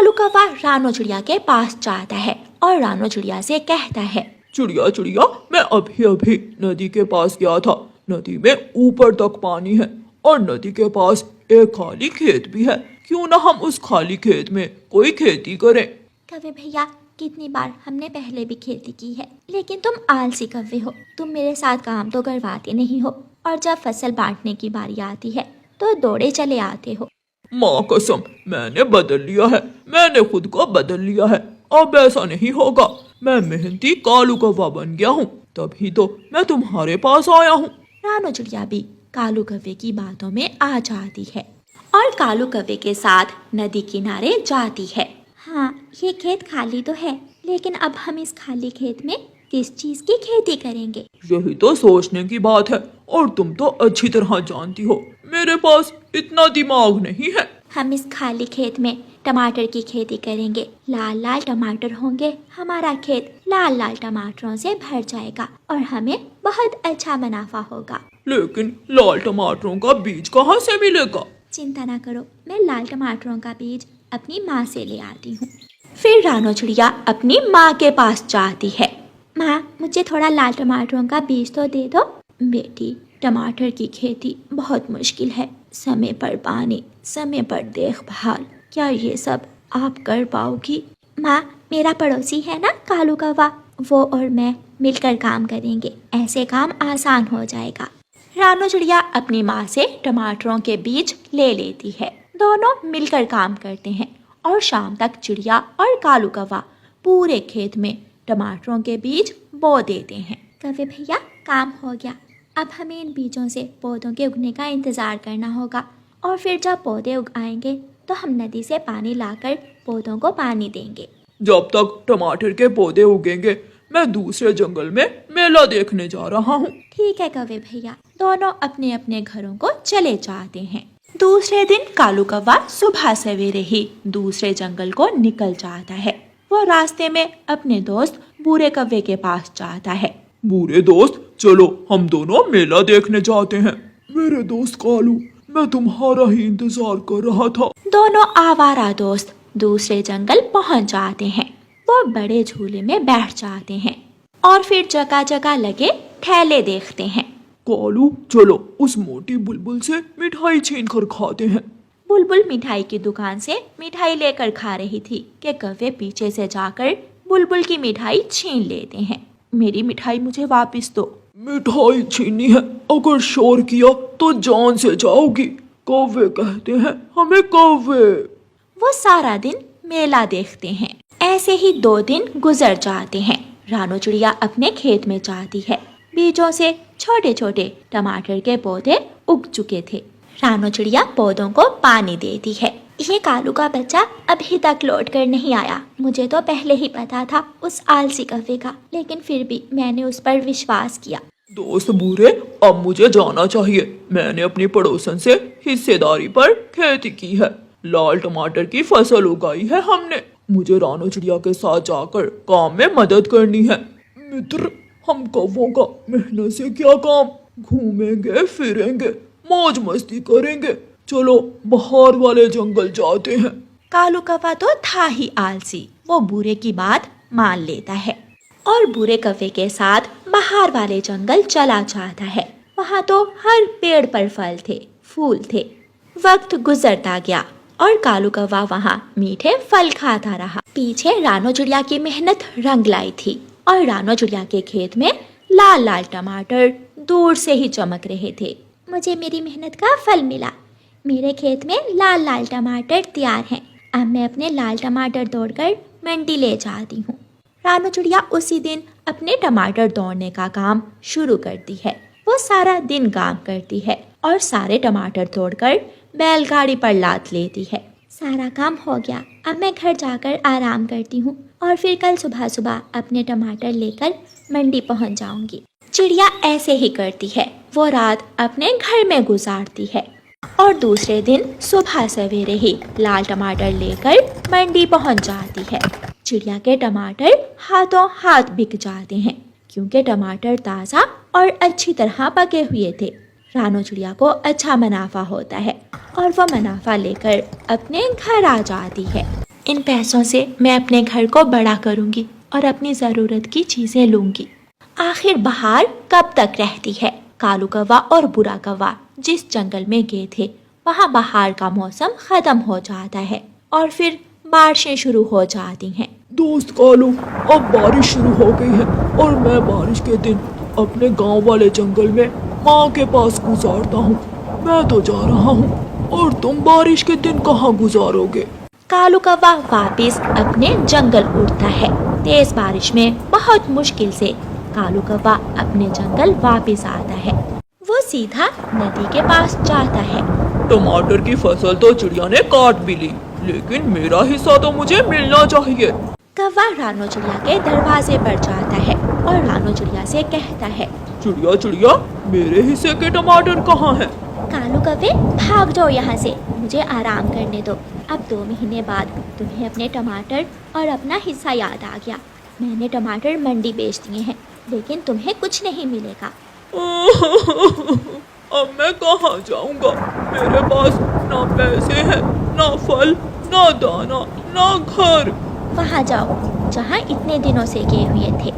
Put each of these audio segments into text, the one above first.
कालू कौवा रानो चिड़िया के पास जाता है और रानो चिड़िया से कहता है, चिड़िया चिड़िया, मैं अभी अभी नदी के पास गया था। नदी में ऊपर तक पानी है और नदी के पास एक खाली खेत भी है। क्यों ना हम उस खाली खेत में कोई खेती करें। कौवे भैया, कितनी बार हमने पहले भी खेती की है, लेकिन तुम आलसी कौवे हो। तुम मेरे साथ काम तो करवाते नहीं हो और जब फसल बांटने की बारी आती है तो दौड़े चले आते हो। माँ कसम, मैंने बदल लिया है, मैंने खुद को बदल लिया है। अब ऐसा नहीं होगा। मैं मेहनती कालू कौवा बन गया हूँ, तभी तो मैं तुम्हारे पास आया हूँ। रानो चिड़िया भी कालू कौवे की बातों में आ जाती है और कालू कौवे के साथ नदी किनारे जाती है। हाँ, ये खेत खाली तो है, लेकिन अब हम इस खाली खेत में किस चीज की खेती करेंगे? यही तो सोचने की बात है और तुम तो अच्छी तरह जानती हो मेरे पास इतना दिमाग नहीं है। हम इस खाली खेत में टमाटर की खेती करेंगे। लाल लाल टमाटर होंगे, हमारा खेत लाल लाल टमाटरों से भर जाएगा और हमें बहुत अच्छा मुनाफा होगा। लेकिन लाल टमाटरों का बीज कहाँ से मिलेगा? चिंता ना करो, मैं लाल टमाटरों का बीज अपनी माँ से ले आती हूँ। फिर रानो चिड़िया अपनी माँ के पास जाती है। माँ, मुझे थोड़ा लाल टमाटरों का बीज तो दे दो। बेटी, टमाटर की खेती बहुत मुश्किल है। समय पर पानी, समय पर देखभाल, क्या ये सब आप कर पाओगी? माँ, मेरा पड़ोसी है ना कालू कौवा, वो और मैं मिलकर काम करेंगे, ऐसे काम आसान हो जाएगा। रानो चिड़िया अपनी माँ से टमाटरों के बीज ले लेती है। दोनों मिलकर काम करते हैं और शाम तक चिड़िया और कालू कौवा पूरे खेत में टमाटरों के बीज बो देते हैं। कौवे भैया, काम हो गया। अब हमें इन बीजों से पौधों के उगने का इंतजार करना होगा और फिर जब पौधे उग आएंगे तो हम नदी से पानी लाकर पौधों को पानी देंगे। जब तक टमाटर के पौधे उगेंगे मैं दूसरे जंगल में मेला देखने जा रहा हूँ। ठीक है कौवे भैया। दोनों अपने अपने घरों को चले जाते हैं। दूसरे दिन कालू कौवा सुबह सवेरे ही दूसरे जंगल को निकल जाता है। वो रास्ते में अपने दोस्त बूढ़े कौवे के पास जाता है। बूढ़े दोस्त, चलो हम दोनों मेला देखने जाते हैं। मेरे दोस्त कालू, मैं तुम्हारा ही इंतजार कर रहा था। दोनों आवारा दोस्त दूसरे जंगल पहुंच जाते हैं। वो बड़े झूले में बैठ जाते हैं और फिर जगह जगह लगे ठेले देखते हैं। कालू, चलो उस मोटी बुलबुल से मिठाई छीन कर खाते हैं। बुलबुल मिठाई की दुकान से मिठाई लेकर खा रही थी कि कौवे पीछे से जाकर बुलबुल की मिठाई छीन लेते हैं। मेरी मिठाई मुझे वापस दो। मिठाई छीनी है, अगर शोर किया तो जान से जाओगी। कौवे कहते हैं हमें कौवे। वो सारा दिन मेला देखते हैं। ऐसे ही 2 दिन गुजर जाते हैं। रानो चिड़िया अपने खेत में जाती है। बीजों से छोटे छोटे टमाटर के पौधे उग चुके थे। रानो चिड़िया पौधों को पानी देती है। ये कालू का बच्चा अभी तक लौट कर नहीं आया। मुझे तो पहले ही पता था उस आलसी कौवे का, लेकिन फिर भी मैंने उस पर विश्वास किया। दोस्त बूढ़े, अब मुझे जाना चाहिए। मैंने अपनी पड़ोसन से हिस्सेदारी पर खेती की है। लाल टमाटर की फसल उगाई है हमने। मुझे रानो चिड़िया के साथ जाकर काम में मदद करनी है। मित्र, हम कौवों का मेहनत से क्या काम, घूमेंगे फिरेंगे, मौज मस्ती करेंगे। चलो बाहर वाले जंगल जाते हैं। कालू कौवा तो था ही आलसी। वो बूढ़े की बात मान लेता है और बूढ़े कौवे के साथ बाहर वाले जंगल चला जाता है। वहाँ तो हर पेड़ पर फल थे, फूल थे। वक्त गुजरता गया और कालू कौवा वहाँ मीठे फल खाता रहा। पीछे रानो चिड़िया की मेहनत रंग लाई थी और रानो चिड़िया के खेत में लाल लाल टमाटर दूर से ही चमक रहे थे। मुझे मेरी मेहनत का फल मिला। मेरे खेत में लाल लाल टमाटर तैयार हैं। अब मैं अपने लाल टमाटर तोड़कर मंडी ले जाती हूँ। रानो चिड़िया उसी दिन अपने टमाटर तोड़ने का काम शुरू करती है। वो सारा दिन काम करती है और सारे टमाटर तोड़कर बैलगाड़ी पर लाद लेती है। सारा काम हो गया। अब मैं घर जाकर आराम करती हूँ और फिर कल सुबह सुबह अपने टमाटर लेकर मंडी पहुँच जाऊंगी। चिड़िया ऐसे ही करती है। वो रात अपने घर में गुजारती है और दूसरे दिन सुबह सवेरे ही लाल टमाटर लेकर मंडी पहुँच जाती है। चिड़िया के टमाटर हाथों हाथ बिक जाते हैं क्योंकि टमाटर ताज़ा और अच्छी तरह पके हुए थे। रानो चिड़िया को अच्छा मुनाफा होता है और वह मुनाफा लेकर अपने घर आ जाती है। इन पैसों से मैं अपने घर को बड़ा करूंगी और अपनी जरूरत की चीजें लूंगी। आखिर बहार कब तक रहती है? कालू कौवा और बुरा कौवा जिस जंगल में गए थे वहाँ बहार का मौसम खत्म हो जाता है और फिर बारिशें शुरू हो जाती हैं। दोस्त कालू, अब बारिश शुरू हो गई है और मैं बारिश के दिन अपने गांव वाले जंगल में माँ के पास गुजारता हूँ। मैं तो जा रहा हूँ और तुम बारिश के दिन कहाँ गुजारोगे? कालू कौवा वापस अपने जंगल उड़ता है। तेज बारिश में बहुत मुश्किल से कालू कौवा अपने जंगल वापस आता है। वो सीधा नदी के पास जाता है। टमाटर की फसल तो चिड़िया ने काट भी ली, लेकिन मेरा हिस्सा तो मुझे मिलना चाहिए। कौवा रानो चिड़िया के दरवाजे पर जाता है और रानो चिड़िया से कहता है, चिड़िया चिड़िया, मेरे हिस्से के टमाटर कहाँ हैं? कालू कौवे भाग जाओ यहाँ से, मुझे आराम करने दो। अब 2 महीने बाद तुम्हें अपने टमाटर और अपना हिस्सा याद आ गया। मैंने टमाटर मंडी बेच दिए हैं, लेकिन तुम्हें कुछ नहीं मिलेगा। अब मैं कहाँ जाऊँगा? मेरे पास ना पैसे हैं, ना फल, ना दाना, ना घर। वहाँ जाओ जहाँ इतने दिनों से गए हुए थे।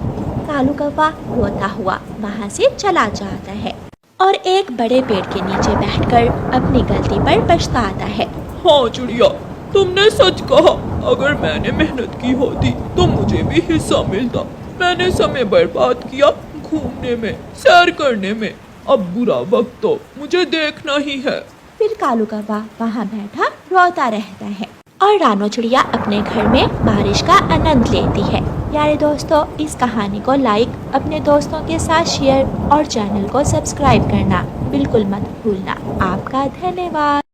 कालू कौवा रोता हुआ वहाँ से चला जाता है और एक बड़े पेड़ के नीचे बैठकर अपनी गलती पर पछताता है। हाँ चिड़िया, तुमने सच कहा। अगर मैंने मेहनत की होती तो मुझे भी हिस्सा मिलता। मैंने समय बर्बाद किया घूमने में, सैर करने में। अब बुरा वक्त तो मुझे देखना ही है। फिर कालू कौवा वहाँ बैठा रोता रहता है और रानो चिड़िया अपने घर में बारिश का आनंद लेती है। प्यारे दोस्तों, इस कहानी को लाइक, अपने दोस्तों के साथ शेयर और चैनल को सब्सक्राइब करना बिल्कुल मत भूलना। आपका धन्यवाद।